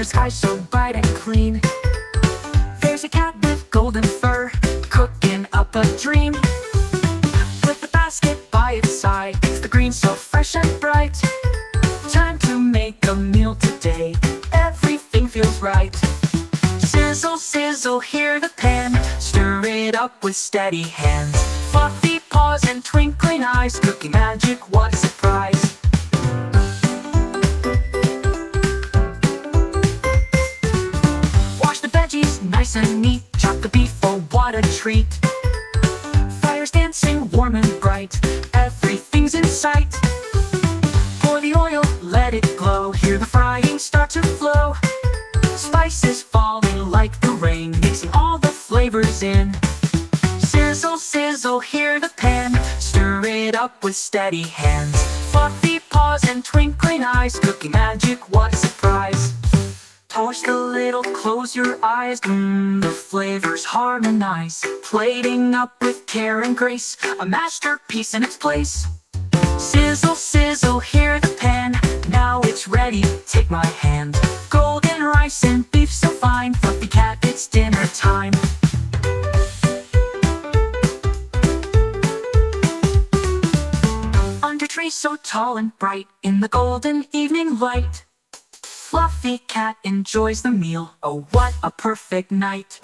Under sky so bright and clean, there's a cat with golden fur, cooking up a dream. With the basket by its side, the green so fresh and bright. Time to make a meal today, everything feels right. Sizzle, sizzle, hear the pan, stir it up with steady hands. Fluffy paws and twinkling eyes, cooking magic, what a surprise. Wash the veggies nice and neat, chop the beef, oh what a treat. Fire's dancing warm and bright, everything's in sight. Pour the oil, let it glow, hear the frying start to flow. Spices falling like the rain, mixing all the flavors in. Sizzle, sizzle, hear the pan, stir it up with steady hands. Fluffy paws and twinkling eyes, cooking magic, what a surprise. Touch the little, close your eyes, the flavors harmonize. Plating up with care and grace, a masterpiece in its place. Sizzle, sizzle, hear the pan, now it's ready, take my hand. Golden rice and beef so fine, fluffy cat, it's dinner time. Under trees so tall and bright, in the golden evening light, fluffy cat enjoys the meal, oh what a perfect night.